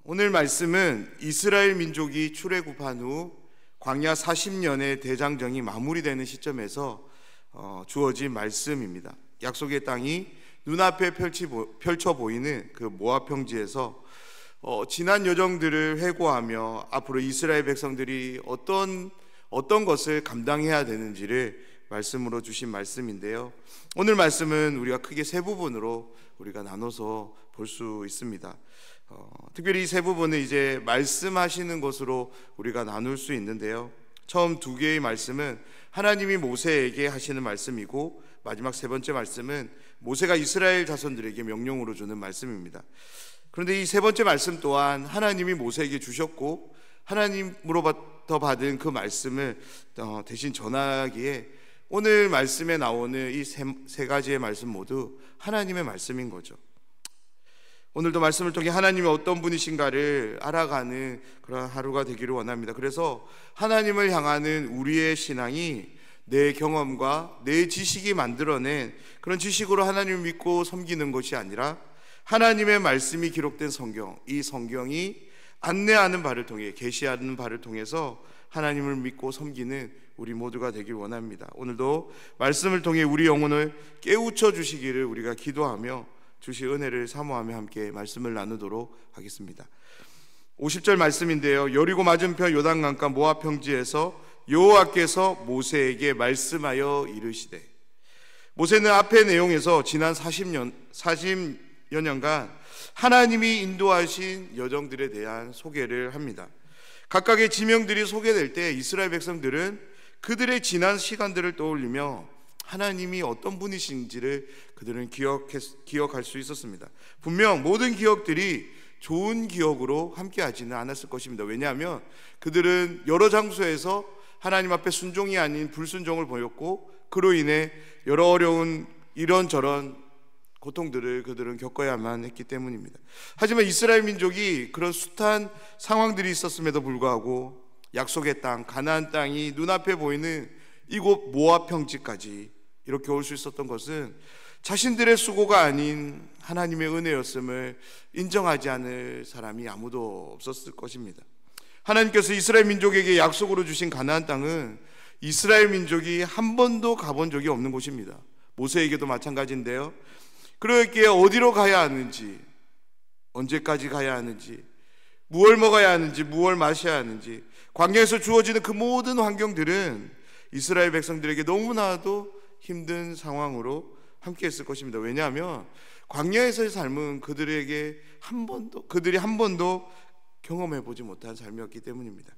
오늘 말씀은 이스라엘 민족이 출애굽한 후 광야 40년의 대장정이 마무리되는 시점에서 주어진 말씀입니다. 약속의 땅이 눈앞에 펼쳐 보이는 그 모압 평지에서 지난 여정들을 회고하며 앞으로 이스라엘 백성들이 어떤 것을 감당해야 되는지를 말씀으로 주신 말씀인데요. 오늘 말씀은 우리가 크게 세 부분으로 우리가 나눠서 볼 수 있습니다. 특별히 이 세 부분은 이제 말씀하시는 것으로 우리가 나눌 수 있는데요. 처음 두 개의 말씀은 하나님이 모세에게 하시는 말씀이고, 마지막 세 번째 말씀은 모세가 이스라엘 자손들에게 명령으로 주는 말씀입니다. 그런데 이 세 번째 말씀 또한 하나님이 모세에게 주셨고 하나님으로부터 받은 그 말씀을 대신 전하기에 오늘 말씀에 나오는 이 세 가지의 말씀 모두 하나님의 말씀인 거죠. 오늘도 말씀을 통해 하나님이 어떤 분이신가를 알아가는 그런 하루가 되기를 원합니다. 그래서 하나님을 향하는 우리의 신앙이 내 경험과 내 지식이 만들어낸 그런 지식으로 하나님을 믿고 섬기는 것이 아니라 하나님의 말씀이 기록된 성경, 이 성경이 안내하는 바를 통해, 계시하는 바를 통해서 하나님을 믿고 섬기는 우리 모두가 되길 원합니다. 오늘도 말씀을 통해 우리 영혼을 깨우쳐 주시기를 우리가 기도하며 주시 은혜를 사모하며 함께 말씀을 나누도록 하겠습니다. 50절 말씀인데요, 여리고 맞은편 요단강가 모압 평지에서 여호와께서 모세에게 말씀하여 이르시되. 모세는 앞의 내용에서 지난 40여 년간 하나님이 인도하신 여정들에 대한 소개를 합니다. 각각의 지명들이 소개될 때 이스라엘 백성들은 그들의 지난 시간들을 떠올리며 하나님이 어떤 분이신지를 그들은 기억할 수 있었습니다. 분명 모든 기억들이 좋은 기억으로 함께하지는 않았을 것입니다. 왜냐하면 그들은 여러 장소에서 하나님 앞에 순종이 아닌 불순종을 보였고, 그로 인해 여러 어려운 이런저런 고통들을 그들은 겪어야만 했기 때문입니다. 하지만 이스라엘 민족이 그런 숱한 상황들이 있었음에도 불구하고 약속의 땅, 가나안 땅이 눈앞에 보이는 이곳 모압 평지까지 이렇게 올 수 있었던 것은 자신들의 수고가 아닌 하나님의 은혜였음을 인정하지 않을 사람이 아무도 없었을 것입니다. 하나님께서 이스라엘 민족에게 약속으로 주신 가나안 땅은 이스라엘 민족이 한 번도 가본 적이 없는 곳입니다. 모세에게도 마찬가지인데요. 그러기에 어디로 가야 하는지, 언제까지 가야 하는지, 무엇을 먹어야 하는지, 무엇을 마셔야 하는지, 광야에서 주어지는 그 모든 환경들은 이스라엘 백성들에게 너무나도 힘든 상황으로 함께 했을 것입니다. 왜냐하면 광야에서의 삶은 그들이 한 번도 경험해 보지 못한 삶이었기 때문입니다.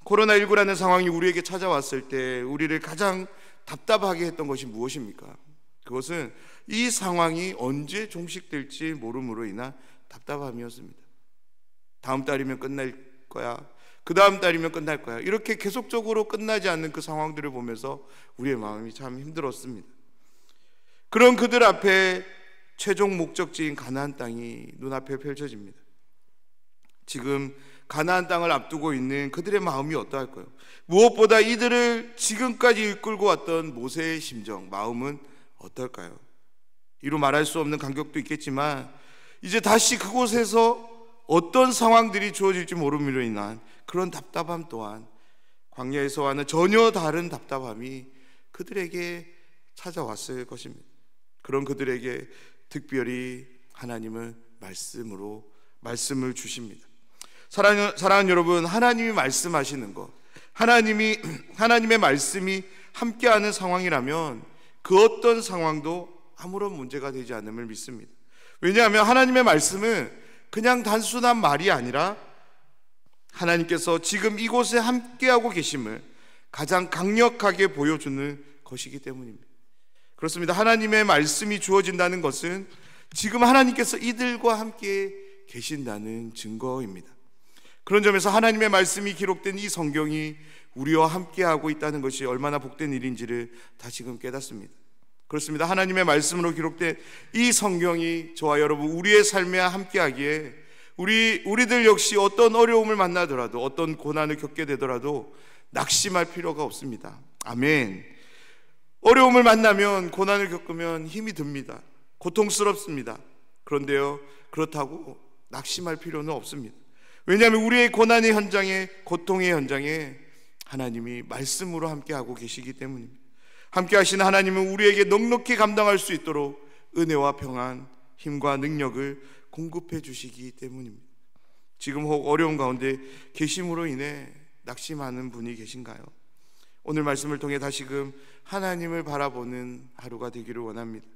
코로나19라는 상황이 우리에게 찾아왔을 때 우리를 가장 답답하게 했던 것이 무엇입니까? 그것은 이 상황이 언제 종식될지 모름으로 인한 답답함이었습니다. 다음 달이면 끝날 거야, 그 다음 달이면 끝날 거야, 이렇게 계속적으로 끝나지 않는 그 상황들을 보면서 우리의 마음이 참 힘들었습니다. 그런 그들 앞에 최종 목적지인 가나안 땅이 눈앞에 펼쳐집니다. 지금 가나안 땅을 앞두고 있는 그들의 마음이 어떠할까요? 무엇보다 이들을 지금까지 이끌고 왔던 모세의 심정, 마음은 어떨까요? 이루 말할 수 없는 감격도 있겠지만 이제 다시 그곳에서 어떤 상황들이 주어질지 모름으로 인한 그런 답답함 또한, 광야에서와는 전혀 다른 답답함이 그들에게 찾아왔을 것입니다. 그런 그들에게 특별히 하나님은 말씀을 주십니다. 사랑하는 여러분, 하나님이 말씀하시는 것, 하나님의 말씀이 함께하는 상황이라면 그 어떤 상황도 아무런 문제가 되지 않음을 믿습니다. 왜냐하면 하나님의 말씀은 그냥 단순한 말이 아니라 하나님께서 지금 이곳에 함께하고 계심을 가장 강력하게 보여주는 것이기 때문입니다. 그렇습니다. 하나님의 말씀이 주어진다는 것은 지금 하나님께서 이들과 함께 계신다는 증거입니다. 그런 점에서 하나님의 말씀이 기록된 이 성경이 우리와 함께하고 있다는 것이 얼마나 복된 일인지를 다시금 깨닫습니다. 그렇습니다. 하나님의 말씀으로 기록된 이 성경이 저와 여러분 우리의 삶에 함께하기에 우리들 역시 어떤 어려움을 만나더라도, 어떤 고난을 겪게 되더라도 낙심할 필요가 없습니다. 아멘. 어려움을 만나면, 고난을 겪으면 힘이 듭니다. 고통스럽습니다. 그런데요, 그렇다고 낙심할 필요는 없습니다. 왜냐하면 우리의 고난의 현장에, 고통의 현장에 하나님이 말씀으로 함께하고 계시기 때문입니다. 함께 하시는 하나님은 우리에게 넉넉히 감당할 수 있도록 은혜와 평안, 힘과 능력을 공급해 주시기 때문입니다. 지금 혹 어려운 가운데 계심으로 인해 낙심하는 분이 계신가요? 오늘 말씀을 통해 다시금 하나님을 바라보는 하루가 되기를 원합니다.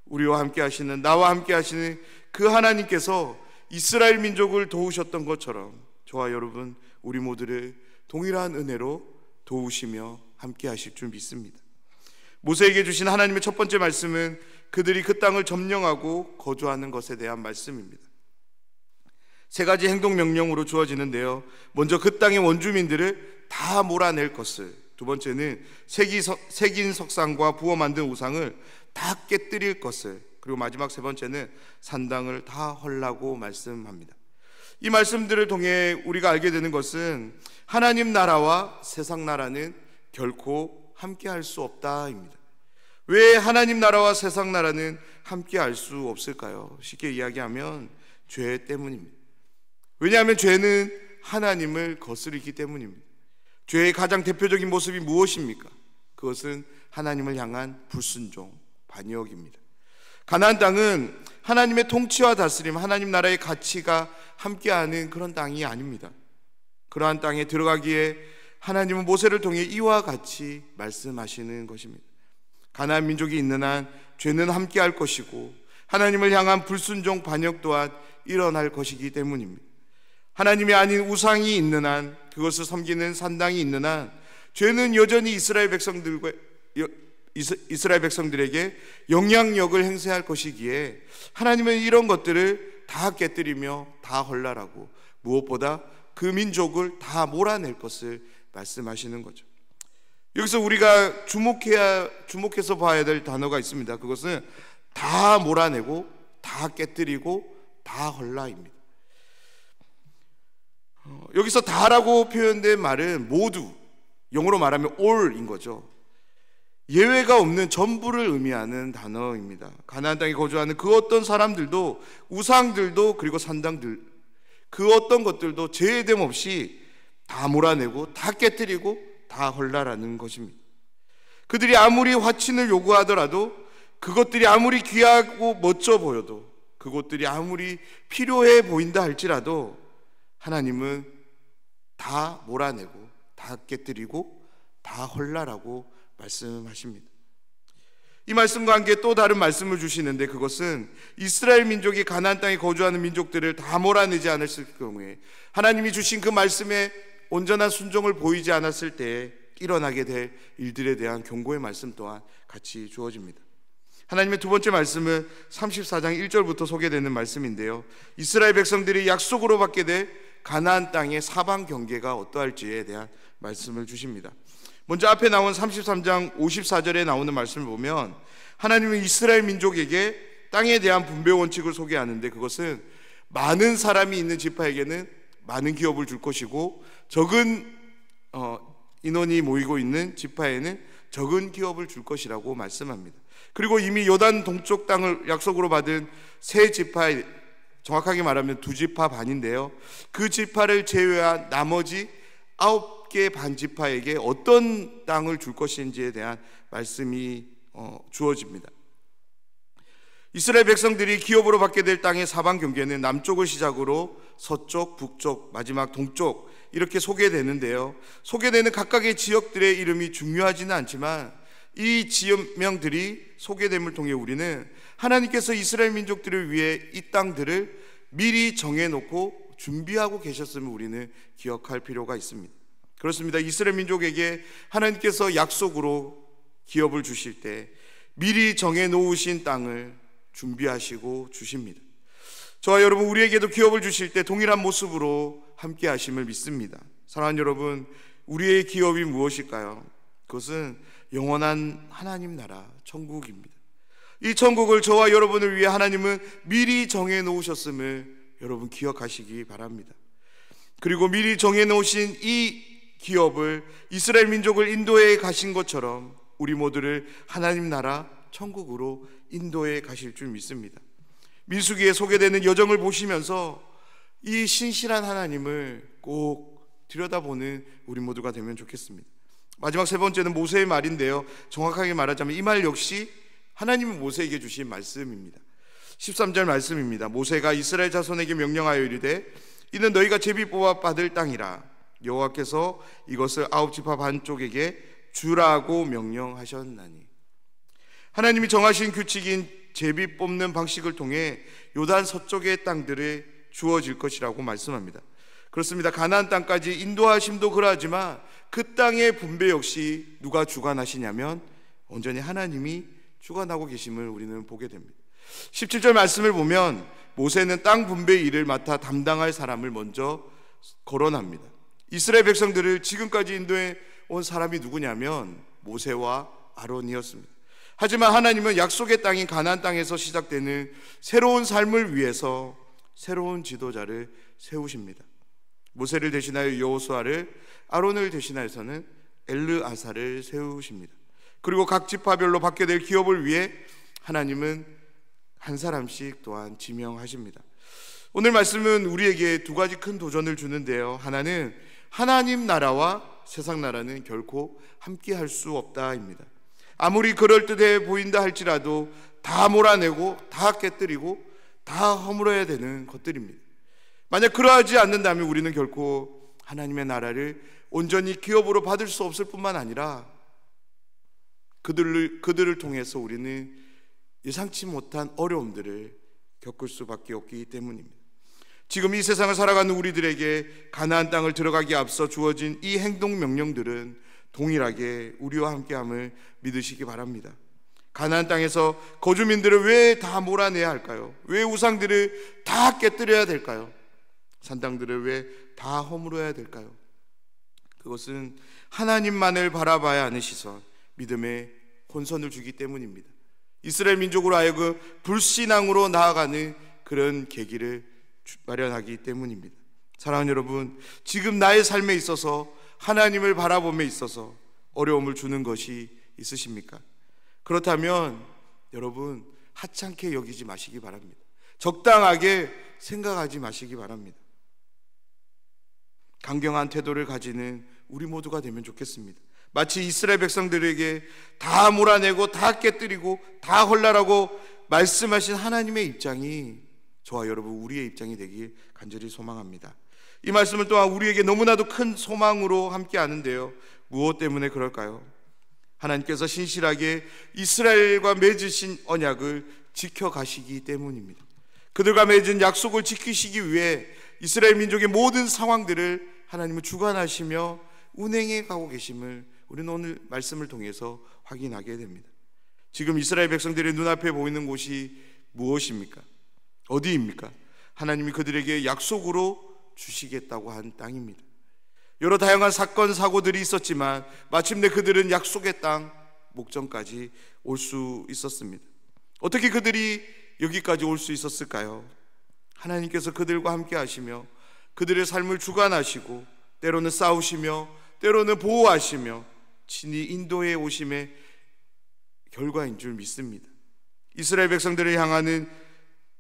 우리와 함께 하시는, 나와 함께 하시는 그 하나님께서 이스라엘 민족을 도우셨던 것처럼 저와 여러분 우리 모두를 동일한 은혜로 도우시며 함께 하실 줄 믿습니다. 모세에게 주신 하나님의 첫 번째 말씀은 그들이 그 땅을 점령하고 거주하는 것에 대한 말씀입니다. 세 가지 행동 명령으로 주어지는데요, 먼저 그 땅의 원주민들을 다 몰아낼 것을, 두 번째는 새긴 석상과 부어 만든 우상을 다 깨뜨릴 것을, 그리고 마지막 세 번째는 산당을 다 헐라고 말씀합니다. 이 말씀들을 통해 우리가 알게 되는 것은 하나님 나라와 세상 나라는 결코 함께 할 수 없다입니다. 왜 하나님 나라와 세상 나라는 함께 할 수 없을까요? 쉽게 이야기하면 죄 때문입니다. 왜냐하면 죄는 하나님을 거스르기 때문입니다. 죄의 가장 대표적인 모습이 무엇입니까? 그것은 하나님을 향한 불순종, 반역입니다. 가나안 땅은 하나님의 통치와 다스림, 하나님 나라의 가치가 함께하는 그런 땅이 아닙니다. 그러한 땅에 들어가기에 하나님은 모세를 통해 이와 같이 말씀하시는 것입니다. 가나안 민족이 있는 한 죄는 함께할 것이고 하나님을 향한 불순종, 반역 또한 일어날 것이기 때문입니다. 하나님이 아닌 우상이 있는 한, 그것을 섬기는 산당이 있는 한 죄는 여전히 이스라엘 백성들에게 영향력을 행사할 것이기에 하나님은 이런 것들을 다 깨뜨리며 다 헐라라고, 무엇보다 그 민족을 다 몰아낼 것을 말씀하시는 거죠. 여기서 우리가 주목해서 봐야 될 단어가 있습니다. 그것은 다 몰아내고 다 깨뜨리고 다 헐라입니다. 여기서 다라고 표현된 말은 모두, 영어로 말하면 all인 거죠. 예외가 없는 전부를 의미하는 단어입니다. 가나안 땅에 거주하는 그 어떤 사람들도, 우상들도, 그리고 산당들, 그 어떤 것들도 제외됨 없이 다 몰아내고 다 깨뜨리고 다 헐라라는 것입니다. 그들이 아무리 화친을 요구하더라도, 그것들이 아무리 귀하고 멋져 보여도, 그것들이 아무리 필요해 보인다 할지라도 하나님은 다 몰아내고 다 깨뜨리고 다 헐라라고 말씀하십니다. 이 말씀과 함께 또 다른 말씀을 주시는데, 그것은 이스라엘 민족이 가나안 땅에 거주하는 민족들을 다 몰아내지 않았을 경우에, 하나님이 주신 그 말씀에 온전한 순종을 보이지 않았을 때에 일어나게 될 일들에 대한 경고의 말씀 또한 같이 주어집니다. 하나님의 두 번째 말씀은 34장 1절부터 소개되는 말씀인데요, 이스라엘 백성들이 약속으로 받게 될 가나안 땅의 사방 경계가 어떠할지에 대한 말씀을 주십니다. 먼저 앞에 나온 33장 54절에 나오는 말씀을 보면 하나님은 이스라엘 민족에게 땅에 대한 분배 원칙을 소개하는데, 그것은 많은 사람이 있는 지파에게는 많은 기업을 줄 것이고 적은 인원이 모이고 있는 지파에는 적은 기업을 줄 것이라고 말씀합니다. 그리고 이미 요단 동쪽 땅을 약속으로 받은 세 지파에, 정확하게 말하면 두 지파 반인데요, 그 지파를 제외한 나머지 9개 반 지파에게 어떤 땅을 줄 것인지에 대한 말씀이 주어집니다. 이스라엘 백성들이 기업으로 받게 될 땅의 사방 경계는 남쪽을 시작으로 서쪽, 북쪽, 마지막 동쪽 이렇게 소개되는데요, 소개되는 각각의 지역들의 이름이 중요하지는 않지만 이 지명들이 소개됨을 통해 우리는 하나님께서 이스라엘 민족들을 위해 이 땅들을 미리 정해놓고 준비하고 계셨음을 우리는 기억할 필요가 있습니다. 그렇습니다. 이스라엘 민족에게 하나님께서 약속으로 기업을 주실 때 미리 정해놓으신 땅을 준비하시고 주십니다. 저와 여러분, 우리에게도 기업을 주실 때 동일한 모습으로 함께 하심을 믿습니다. 사랑하는 여러분, 우리의 기업이 무엇일까요? 그것은 영원한 하나님 나라, 천국입니다. 이 천국을 저와 여러분을 위해 하나님은 미리 정해놓으셨음을 여러분 기억하시기 바랍니다. 그리고 미리 정해놓으신 이 기업을, 이스라엘 민족을 인도해 가신 것처럼 우리 모두를 하나님 나라 천국으로 인도해 가실 줄 믿습니다. 민수기에 소개되는 여정을 보시면서 이 신실한 하나님을 꼭 들여다보는 우리 모두가 되면 좋겠습니다. 마지막 세 번째는 모세의 말인데요, 정확하게 말하자면 이 말 역시 하나님은 모세에게 주신 말씀입니다. 13절 말씀입니다. 모세가 이스라엘 자손에게 명령하여 이르되 이는 너희가 제비 뽑아 받을 땅이라 여호와께서 이것을 9지파 반쪽에게 주라고 명령하셨나니. 하나님이 정하신 규칙인 제비 뽑는 방식을 통해 요단 서쪽의 땅들에 주어질 것이라고 말씀합니다. 그렇습니다. 가나안 땅까지 인도하심도 그러하지만 그 땅의 분배 역시 누가 주관하시냐면 온전히 하나님이 주관하고 계심을 우리는 보게 됩니다. 17절 말씀을 보면 모세는 땅 분배 일을 맡아 담당할 사람을 먼저 거론합니다. 이스라엘 백성들을 지금까지 인도해 온 사람이 누구냐면 모세와 아론이었습니다. 하지만 하나님은 약속의 땅인 가나안 땅에서 시작되는 새로운 삶을 위해서 새로운 지도자를 세우십니다. 모세를 대신하여 여호수아를, 아론을 대신하여서는 엘르아사를 세우십니다. 그리고 각 지파별로 받게 될 기업을 위해 하나님은 한 사람씩 또한 지명하십니다. 오늘 말씀은 우리에게 두 가지 큰 도전을 주는데요, 하나는 하나님 나라와 세상 나라는 결코 함께 할 수 없다입니다. 아무리 그럴듯해 보인다 할지라도 다 몰아내고 다 깨뜨리고 다 허물어야 되는 것들입니다. 만약 그러하지 않는다면 우리는 결코 하나님의 나라를 온전히 기업으로 받을 수 없을 뿐만 아니라 그들을 통해서 우리는 예상치 못한 어려움들을 겪을 수밖에 없기 때문입니다. 지금 이 세상을 살아가는 우리들에게 가나안 땅을 들어가기에 앞서 주어진 이 행동 명령들은 동일하게 우리와 함께함을 믿으시기 바랍니다. 가나안 땅에서 거주민들을 왜 다 몰아내야 할까요? 왜 우상들을 다 깨뜨려야 될까요? 산당들을 왜 다 허물어야 될까요? 그것은 하나님만을 바라봐야 하는 시선, 믿음의 혼선을 주기 때문입니다. 이스라엘 민족으로 하여금 불신앙으로 나아가는 그런 계기를 마련하기 때문입니다. 사랑하는 여러분, 지금 나의 삶에 있어서 하나님을 바라봄에 있어서 어려움을 주는 것이 있으십니까? 그렇다면 여러분, 하찮게 여기지 마시기 바랍니다. 적당하게 생각하지 마시기 바랍니다. 강경한 태도를 가지는 우리 모두가 되면 좋겠습니다. 마치 이스라엘 백성들에게 다 몰아내고 다 깨뜨리고 다 헐라라고 말씀하신 하나님의 입장이 저와 여러분 우리의 입장이 되길 간절히 소망합니다. 이 말씀은 또한 우리에게 너무나도 큰 소망으로 함께 하는데요, 무엇 때문에 그럴까요? 하나님께서 신실하게 이스라엘과 맺으신 언약을 지켜가시기 때문입니다. 그들과 맺은 약속을 지키시기 위해 이스라엘 민족의 모든 상황들을 하나님은 주관하시며 운행해 가고 계심을 우리는 오늘 말씀을 통해서 확인하게 됩니다. 지금 이스라엘 백성들의 눈앞에 보이는 곳이 무엇입니까? 어디입니까? 하나님이 그들에게 약속으로 주시겠다고 한 땅입니다. 여러 다양한 사건 사고들이 있었지만 마침내 그들은 약속의 땅 목전까지 올 수 있었습니다. 어떻게 그들이 여기까지 올 수 있었을까요? 하나님께서 그들과 함께 하시며 그들의 삶을 주관하시고 때로는 싸우시며 때로는 보호하시며 친히 인도해 오심의 결과인 줄 믿습니다. 이스라엘 백성들을 향하는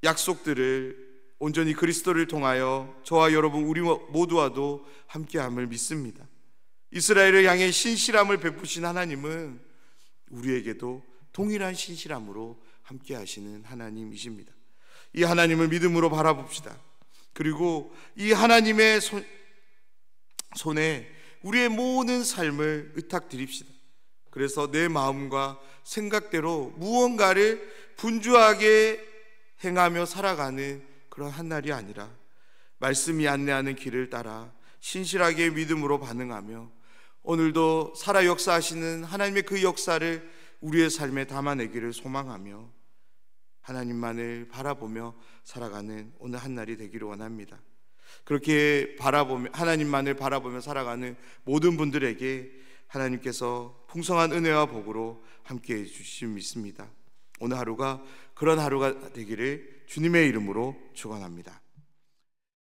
약속들을 온전히 그리스도를 통하여 저와 여러분 우리 모두와도 함께함을 믿습니다. 이스라엘을 향해 신실함을 베푸신 하나님은 우리에게도 동일한 신실함으로 함께 하시는 하나님이십니다. 이 하나님을 믿음으로 바라봅시다. 그리고 이 하나님의 손에 우리의 모든 삶을 의탁드립시다. 그래서 내 마음과 생각대로 무언가를 분주하게 행하며 살아가는 그런 한 날이 아니라 말씀이 안내하는 길을 따라 신실하게 믿음으로 반응하며 오늘도 살아 역사하시는 하나님의 그 역사를 우리의 삶에 담아내기를 소망하며 하나님만을 바라보며 살아가는 오늘 한 날이 되기를 원합니다. 그렇게 하나님만을 바라보며 살아가는 모든 분들에게 하나님께서 풍성한 은혜와 복으로 함께해 주실 믿습니다. 오늘 하루가 그런 하루가 되기를 주님의 이름으로 축원합니다.